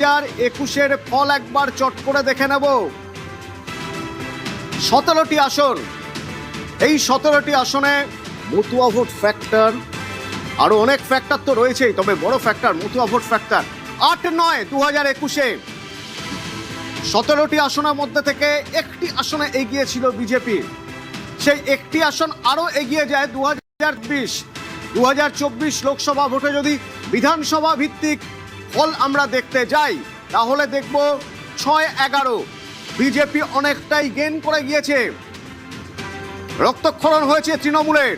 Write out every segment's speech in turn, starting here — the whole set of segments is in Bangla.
2021-এর ফল একবার চট করে দেখে নেব। 17টি আসন, এই 17টি আসনে মতুয়া ভোট ফ্যাক্টর, আরো অনেক ফ্যাক্টর তো রয়েছেই, তবে বড় ফ্যাক্টর মতুয়া ভোট ফ্যাক্টর 8-9 2021-এ 17টি আসনের মধ্যে থেকে একটি আসনে এগিয়ে ছিল বিজেপি। সেই একটি আসন আরো এগিয়ে যায় 2024 লোকসভা ভোটে যদি বিধানসভা ভিত্তিক ফল আমরা দেখতে যাই, তাহলে দেখব 6-11 বিজেপি অনেকটাই গেইন করে গিয়েছে। রক্তক্ষরণ হয়েছে তৃণমূলের,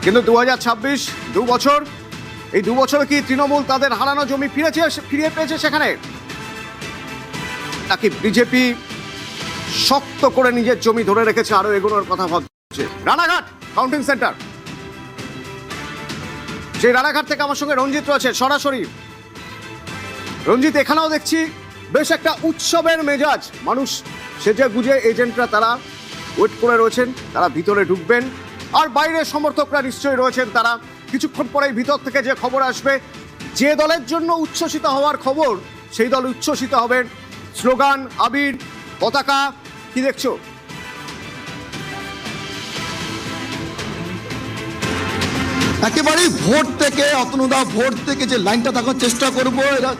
কিন্তু 2026 দু বছর, এই 2 বছরে কি তৃণমূল তাদের হারানো জমি ফিরে পেয়েছে সেখানে, নাকি বিজেপি শক্ত করে নিজের জমি ধরে রেখেছে, আরো এগোনোর কথা ভাবছে? রানাঘাট কাউন্টিং সেন্টার, সেই রানাঘাট থেকে আমার সঙ্গে রঞ্জিত রয়েছে সরাসরি। রঞ্জিত, এখানেও দেখছি বেশ একটা উৎসবের মেজাজ, মানুষ সেজে গুজে এজেন্টরা তারা ওয়েট করে রয়েছেন, তারা ভিতরে ঢুকবেন, আর বাইরে সমর্থকরা নিশ্চয়ই রয়েছেন। তারা কিছুক্ষণ পরেই ভিতর থেকে যে খবর আসবে, যে দলের জন্য উচ্ছ্বসিত হওয়ার খবর, সেই দল উচ্ছ্বসিত হবেন। স্লোগান, আবির, পতাকা, কি দেখছো? একেবারেই ভোট থেকে অতনুদা, ভোট থেকে যে লাইনটা দেখার চেষ্টা করবো, এরা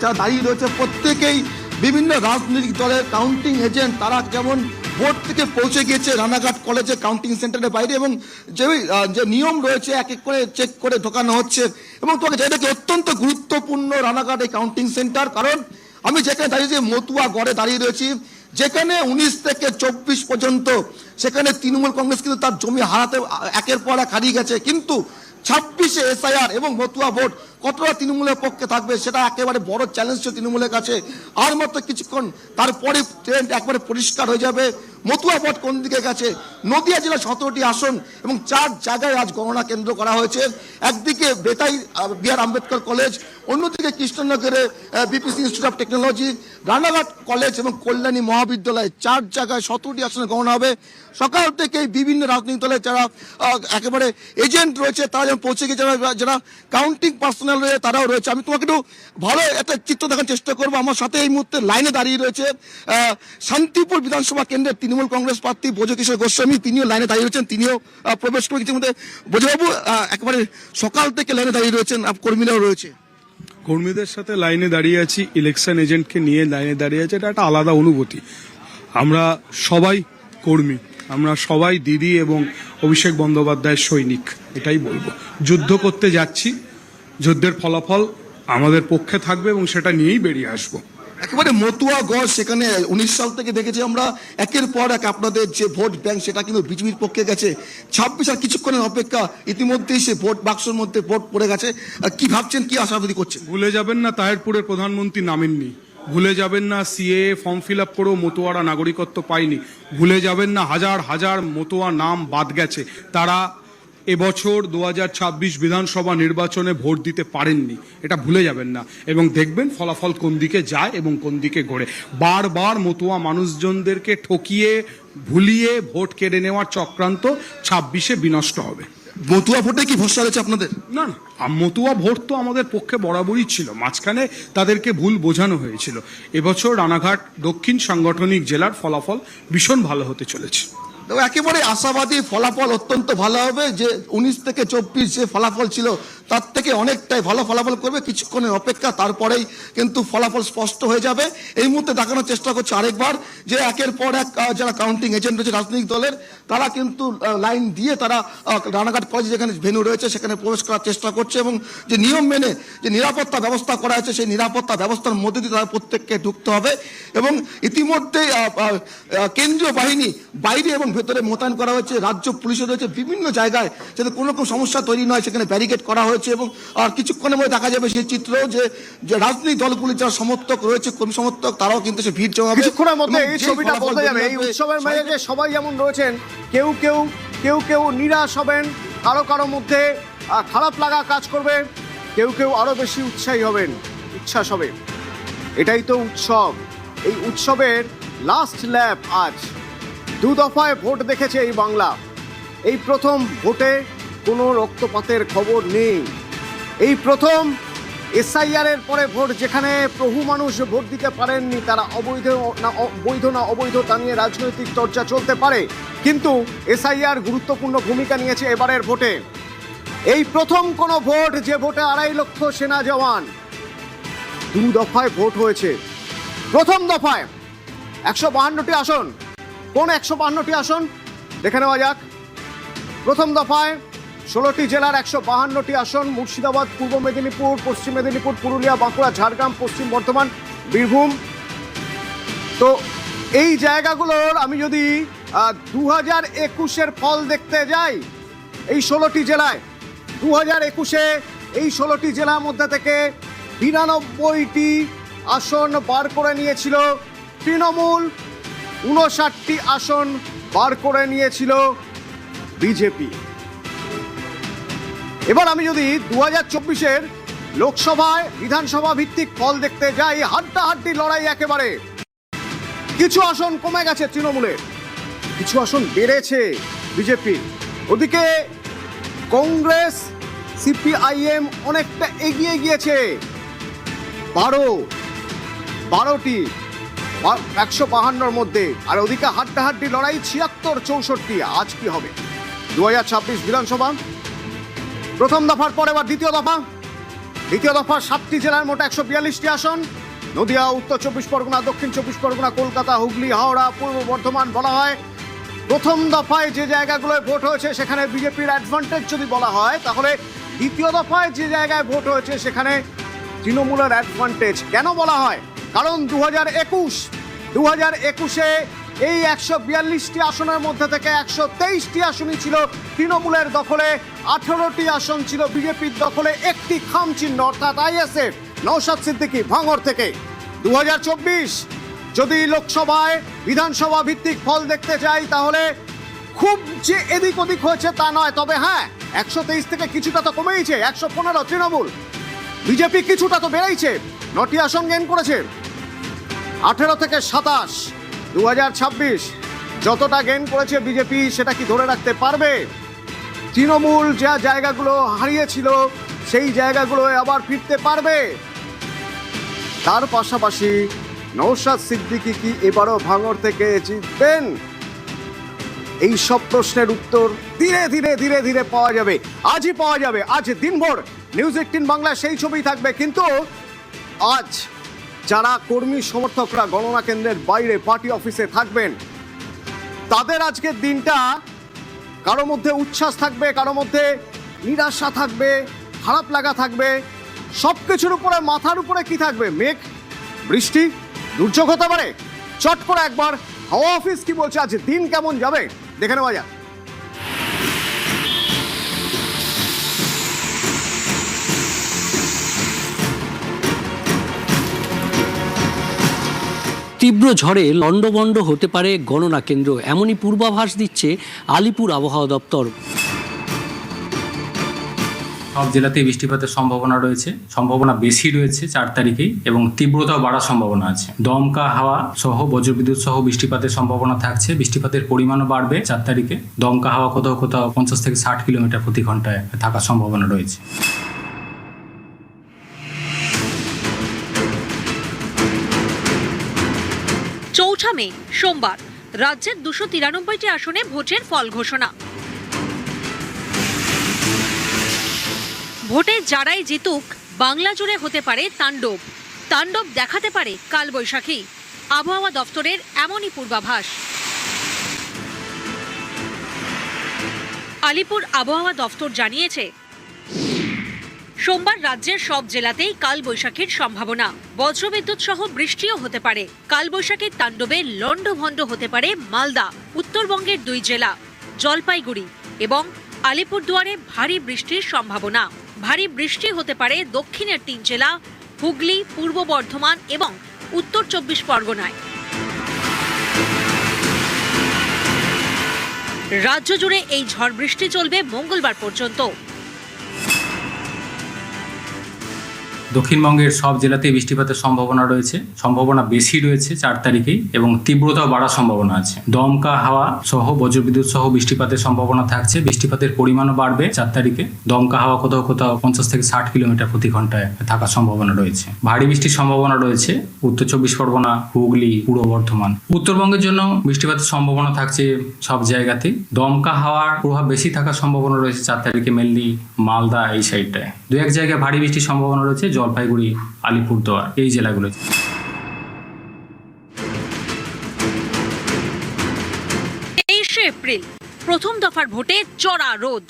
যারা দাঁড়িয়ে রয়েছে প্রত্যেকেই বিভিন্ন রাজনৈতিক দলের কাউন্টিং এজেন্ট। তারা যেমন ভোট থেকে পৌঁছে গিয়েছে রানাঘাট কলেজে কাউন্টিং সেন্টারের বাইরে, এবং যে নিয়ম রয়েছে এক এক করে চেক করে ঢোকানো হচ্ছে। এবং তোমাকে যাই দেখি অত্যন্ত গুরুত্বপূর্ণ রানাঘাট এই কাউন্টিং সেন্টার, কারণ আমি যেখানে দাঁড়িয়েছি মতুয়া গড়ে দাঁড়িয়ে রয়েছি, যেখানে 19 থেকে 24 পর্যন্ত সেখানে তৃণমূল কংগ্রেস কিন্তু তার জমি হারাতে একের পর এক হারিয়ে গেছে। কিন্তু 26-এ এসআইআর এবং মতুয়া ভোট কতটা তৃণমূলের পক্ষে থাকবে, সেটা একেবারে বড় চ্যালেঞ্জ ছিল তৃণমূলের কাছে। আর মাত্র কিছুক্ষণ তারপরে ট্রেন্ড একবারে পরিষ্কার হয়ে যাবে মতুয়া ভোট কোন দিকে গেছে। নদিয়া জেলার 17টি আসন এবং 4 জায়গায় আজ গণনা কেন্দ্র করা হয়েছে। একদিকে বেতাই বি.আর. আম্বেদকর কলেজ, অন্যদিকে কৃষ্ণনগরে BPC institute of technology, Ranaghat college এবং কল্যাণী মহাবিদ্যালয়, 4 জায়গায় 17টি আসনে গণনা হবে। সকাল থেকে বিভিন্ন রাজনৈতিক দলের যারা একেবারে এজেন্ট রয়েছে তারা যেমন পৌঁছে গিয়ে, যারা কাউন্টিং পার্সোনাল রয়েছে তারাও রয়েছে। আমি তোমাকে একটু ভালো একটা চিত্র দেখার চেষ্টা করবো। আমার সাথে এই মুহূর্তে লাইনে দাঁড়িয়ে রয়েছে শান্তিপুর বিধানসভা কেন্দ্রের তৃণমূল কংগ্রেস প্রার্থী ব্রজকিশোর গোস্বামী, তিনিও লাইনে দাঁড়িয়ে রয়েছেন, তিনিও প্রবেশ করে কিছু মধ্যে। ব্রজবাবু, একেবারে সকাল থেকে লাইনে দাঁড়িয়ে রয়েছেন, কর্মীরাও রয়েছে। কর্মীদের সাথে লাইনে দাঁড়িয়ে আছি, ইলেকশন এজেন্টকে নিয়ে লাইনে দাঁড়িয়ে আছে, এটা একটা আলাদা অনুভূতি। আমরা সবাই কর্মী, আমরা সবাই দিদি এবং অভিষেক বন্দ্যোপাধ্যায়ের সৈনিক, এটাই বলবো। যুদ্ধ করতে যাচ্ছি, যুদ্ধের ফলাফল আমাদের পক্ষে থাকবে এবং সেটা নিয়েই বেরিয়ে আসবো। একেবারে মতুয়া গড়, সেখানে 19 সাল থেকে দেখেছি আমরা একের পর এক আপনাদের যে ভোট ব্যাংক সেটা কিন্তু বিজেপির পক্ষে গেছে। 26 আর কিছুক্ষণের অপেক্ষা, ইতিমধ্যেই সে ভোট বাক্সের মধ্যে ভোট পড়ে গেছে। কি ভাবছেন, কি আশাবাদী করছেন? ভুলে যাবেন না তাহেরপুরের প্রধানমন্ত্রী নামেননি, ভুলে যাবেন না সিএ ফর্ম ফিল আপ করেও মতুয়ারা নাগরিকত্ব পায়নি, ভুলে যাবেন না হাজার হাজার মতুয়া নাম বাদ গেছে, তারা এবছর 2026 বিধানসভা নির্বাচনে ভোট দিতে পারেননি, এটা ভুলে যাবেন না। এবং দেখবেন ফলাফল কোন দিকে যায় এবং কোন দিকে ঘোরে। বারবার মতুয়া মানুষজনদেরকে ঠকিয়ে ভুলিয়ে ভোট কেড়ে নেওয়ার চক্রান্ত 26-এ বিনষ্ট হবে। মতুয়া ভোটে কি ভরসা রয়েছে আপনাদের? না, মতুয়া ভোট তো আমাদের পক্ষে বরাবরই ছিল, মাঝখানে তাদেরকে ভুল বোঝানো হয়েছিল। এবছর রানাঘাট দক্ষিণ সাংগঠনিক জেলার ফলাফল ভীষণ ভালো হতে চলেছে। একেবারে আশাবাদী, ফলাফল অত্যন্ত ভালো হবে। যে 19 থেকে 24 যে ফলাফল ছিল তার থেকে অনেকটাই ভালো ফলাফল করবে। কিছুক্ষণের অপেক্ষা, তারপরেই কিন্তু ফলাফল স্পষ্ট হয়ে যাবে। এই মুহূর্তে দেখানোর চেষ্টা করছে আরেকবার যে একের পর এক যারা কাউন্টিং এজেন্ট রয়েছে রাজনৈতিক দলের, তারা কিন্তু লাইন দিয়ে তারা রানাঘাট কলেজ যেখানে ভেন্যু রয়েছে সেখানে প্রবেশ করার চেষ্টা করছে, এবং যে নিয়ম মেনে যে নিরাপত্তা ব্যবস্থা করা হয়েছে সেই নিরাপত্তা ব্যবস্থার মধ্যে দিয়ে তারা প্রত্যেককে ঢুকতে হবে। এবং ইতিমধ্যেই কেন্দ্রীয় বাহিনী বাইরে এবং ভেতরে মোতায়েন করা হয়েছে, রাজ্য পুলিশও রয়েছে বিভিন্ন জায়গায়, যাতে কোনো রকম সমস্যা তৈরি নয় সেখানে ব্যারিকেড করা হয়েছে। এবং আর কিছুক্ষণের মধ্যে দেখা যাবে সেই চিত্র যে রাজনৈতিক দলগুলির যারা সমর্থক রয়েছে, কর্মী সমর্থক, তারাও কিন্তু সে ভিড় জমাবে। কিছুক্ষণের মধ্যে এই ছবিটা বদলে যাবে। এই উৎসবের মেজাজে সবাই যেমন রয়েছেন, কেউ নিরাশ হবেন, কারো মধ্যে খারাপ লাগা কাজ করবে, কেউ আরো বেশি উৎসাহী হবেন, উচ্ছ্বাস হবে। এটাই তো উৎসব। এই উৎসবের লাস্ট ল্যাপ আজ। 2 দফায় ভোট দেখেছে এই বাংলা, এই প্রথম ভোটে কোনো রক্তপাতের খবর নেই। এই প্রথম এসআইআর এর পরে ভোট, যেখানে বহু মানুষ ভোট দিতে পারেননি, তারা বৈধ না অবৈধ তা নিয়ে রাজনৈতিক চর্চা চলতে পারে, কিন্তু এসআইআর গুরুত্বপূর্ণ ভূমিকা নিয়েছে এবারের ভোটে। এই প্রথম কোন ভোট যে ভোটে 2.5 লক্ষ সেনা জওয়ান, 2 দফায় ভোট হয়েছে। প্রথম দফায় 152টি আসন। কোন 152টি আসন দেখে নেওয়া যাক। প্রথম দফায় 16টি জেলার 152টি আসন, মুর্শিদাবাদ, পূর্ব মেদিনীপুর, পশ্চিম মেদিনীপুর, পুরুলিয়া, বাঁকুড়া, ঝাড়গ্রাম, পশ্চিম বর্ধমান, বীরভূম। তো এই জায়গাগুলোর আমি যদি 2021-এর ফল দেখতে যাই, এই 16টি জেলায় 2021-এ এই 16টি জেলার মধ্যে থেকে 92টি আসন বার করে নিয়েছিল তৃণমূল, 59টি আসন বার করে নিয়েছিল বিজেপি। এবার আমি যদি 2024-এর লোকসভায় বিধানসভা ভিত্তিক ফল দেখতে যাই, হাড্ডাহাড্ডি লড়াই একেবারে। কিছু আসন কমে গেছে তৃণমূলের, কিছু আসন বেড়েছে বিজেপির। ওদিকে কংগ্রেস, সিপিআইএম অনেকটা এগিয়ে গিয়েছে, 12টি 152-র মধ্যে। আর ওদিকে হাড্ডাহাড্ডি লড়াই 76-64। আজ কি হবে 2026 বিধানসভা প্রথম দফার পর এবার দ্বিতীয় দফা 7টি জেলার মোট 142টি আসন। নদিয়া, উত্তর 24 পরগনা, দক্ষিণ 24 পরগনা, কলকাতা, হুগলি, হাওড়া, পূর্ব বর্ধমান বলা হয়। প্রথম দফায় যে জায়গাগুলোয় ভোট হয়েছে সেখানে বিজেপির অ্যাডভান্টেজ যদি বলা হয়, তাহলে দ্বিতীয় দফায় যে জায়গায় ভোট হয়েছে সেখানে তৃণমূলের অ্যাডভান্টেজ। কেন বলা হয়? কারণ 2021-এ এই 142টি আসনের মধ্যে থেকে 123টি আসনই ছিল তৃণমূলের দখলে, 18টি আসন ছিল বিজেপির দখলে। একটি খামচিহ্ন অর্থাৎ আইএসএফ, নওশাদ সিদ্দিকী, ভাঙড় থেকে। 2024 যদি লোকসভায় বিধানসভা ভিত্তিক ফল দেখতে চাই, তাহলে খুব যে এদিক ওদিক হয়েছে তা নয়। তবে হ্যাঁ, 123 থেকে কিছুটা তো কমেইছে, 115 তৃণমূল। বিজেপি কিছুটা তো বেড়েইছে, 9টি আসন গেইন করেছে। 18 থেকে 27, 2026 যতটা গেইন করেছে বিজেপি, সেটা কি ধরে রাখতে পারবে? তৃণমূল যা জায়গাগুলো হারিয়েছিল সেই জায়গাগুলো আবার ফিরতে পারবে? তার পাশাপাশি নওশাদ সিদ্দিকী কি এবারও ভাঙড় থেকে জিতবেন? এই সব প্রশ্নের উত্তর ধীরে ধীরে পাওয়া যাবে। আজই পাওয়া যাবে। আজ দিনভর নিউজ 18 বাংলায় সেই ছবি থাকবে। কিন্তু আজ যারা কর্মী সমর্থকরা গণনা কেন্দ্রের বাইরে পার্টি অফিসে থাকবেন, তাদের আজকের দিনটা কারো মধ্যে উচ্ছ্বাস থাকবে, কারো মধ্যে নিরাশা থাকবে, খারাপ লাগা থাকবে। সব কিছুর উপরে, মাথার উপরে কি থাকবে? মেঘ, বৃষ্টি, দুর্যোগ হতে পারে। চট করে একবার হাওয়া অফিস কি বলছে, আজ দিন কেমন যাবে দেখে নেওয়া যাক। তীব্র ঝড়ে লণ্ডভণ্ড হতে পারে গণনা কেন্দ্র, এমনই পূর্বাভাস দিচ্ছে আলিপুর আবহাওয়া দপ্তর। সব জেলাতেই বৃষ্টিপাতের সম্ভাবনা রয়েছে, সম্ভাবনা বেশি রয়েছে 4 তারিখেই, এবং তীব্রতাও বাড়ার সম্ভাবনা আছে। দমকা হাওয়া সহ বজ্রবিদ্যুৎ সহ বৃষ্টিপাতের সম্ভাবনা থাকছে। বৃষ্টিপাতের পরিমাণও বাড়বে 4 তারিখে। দমকা হাওয়া কোথাও 50 থেকে 60 কিলোমিটার প্রতি ঘন্টায় থাকার সম্ভাবনা রয়েছে। চৌঠা মে সোমবার রাজ্যের 293টি আসনে ভোটের ফল ঘোষণা। ভোটে যারাই জিতুক, বাংলা জুড়ে হতে পারে তাণ্ডব দেখাতে পারে কালবৈশাখী। আবহাওয়া দফতরের এমনই পূর্বাভাস। আলিপুর আবহাওয়া দফতর জানিয়েছে, সোমবার রাজ্যের সব জেলাতেই কালবৈশাখীর সম্ভাবনা। বজ্রবিদ্যুৎ সহ বৃষ্টিও হতে পারে। কালবৈশাখীর তাণ্ডবে লণ্ডভণ্ড হতে পারে মালদা, উত্তরবঙ্গের 2 জেলা জলপাইগুড়ি এবং আলিপুরদুয়ারে ভারী বৃষ্টির সম্ভাবনা। ভারী বৃষ্টি হতে পারে দক্ষিণের 3 জেলা হুগলি, পূর্ব বর্ধমান এবং উত্তর 24 পরগনায়। রাজ্য জুড়ে এই ঝড় বৃষ্টি চলবে মঙ্গলবার পর্যন্ত। দক্ষিণবঙ্গের সব জেলাতেই বৃষ্টিপাতের সম্ভাবনা রয়েছে, সম্ভাবনা বেশি রয়েছে 4 তারিখেই এবং তীব্রতাও বাড়ার সম্ভাবনা আছে। দমকা হাওয়া সহ বজ্রবিদ্যুৎ সহ বৃষ্টিপাতের সম্ভাবনা থাকছে, বৃষ্টিপাতের পরিমাণও বাড়বে 4 তারিখে। দমকা হাওয়া কোথাও কোথাও 50 থেকে 60 কিলোমিটার প্রতি ঘন্টায় থাকার সম্ভাবনা রয়েছে। ভারী বৃষ্টির সম্ভাবনা রয়েছে উত্তর 24 পরগনা, হুগলি, পূর্ব বর্ধমান। উত্তরবঙ্গের জন্য বৃষ্টিপাতের সম্ভাবনা থাকছে সব জায়গাতেই। দমকা হাওয়ার প্রভাব বেশি থাকার সম্ভাবনা রয়েছে 4 তারিখে মেনলি মালদা এই সাইডটায়। 2-1 জায়গায় ভারী বৃষ্টির সম্ভাবনা রয়েছে জলপাইগুড়ি, আলিপুরদুয়ার এই জেলাগুলো। 23শে এপ্রিল প্রথম দফার ভোটে চড়া রোদ।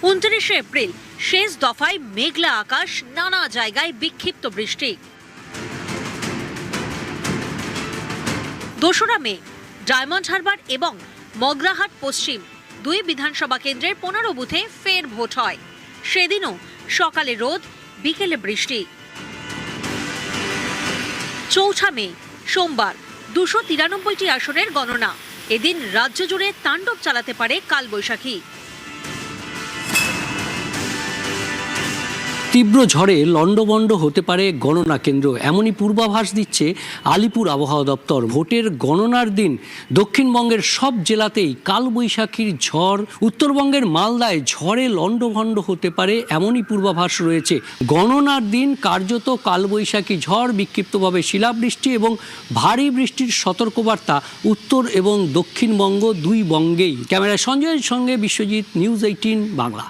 29শে এপ্রিল শেষ দফায় মেঘলা আকাশ, নানা জায়গায় বিক্ষিপ্ত বৃষ্টি। 2রা মে ডায়মন্ড হারবার এবং মগরাহাট পশ্চিম 2 বিধানসভা কেন্দ্রের 15 বুথে ফের ভোট হয়। সেদিনও সকালে রোদ, বিকেলে বৃষ্টি। 4 মে সোমবার 293টি আসনের গণনা। এদিন রাজ্য জুড়ে তাণ্ডব চালাতে পারে কালবৈশাখী। তীব্র ঝড়ে লণ্ডভণ্ড হতে পারে গণনা কেন্দ্র, এমনই পূর্বাভাস দিচ্ছে আলিপুর আবহাওয়া দপ্তর। ভোটের গণনার দিন দক্ষিণবঙ্গের সব জেলাতেই কালবৈশাখীর ঝড়, উত্তরবঙ্গের মালদায় ঝড়ে লণ্ডভণ্ড হতে পারে এমনই পূর্বাভাস রয়েছে। গণনার দিন কার্যত কালবৈশাখী ঝড়, বিক্ষিপ্তভাবে শিলাবৃষ্টি এবং ভারী বৃষ্টির সতর্কবার্তা উত্তর এবং দক্ষিণবঙ্গ 2 বঙ্গেই। ক্যামেরায় সঞ্জয়ের সঙ্গে বিশ্বজিৎ, নিউজ 18 বাংলা।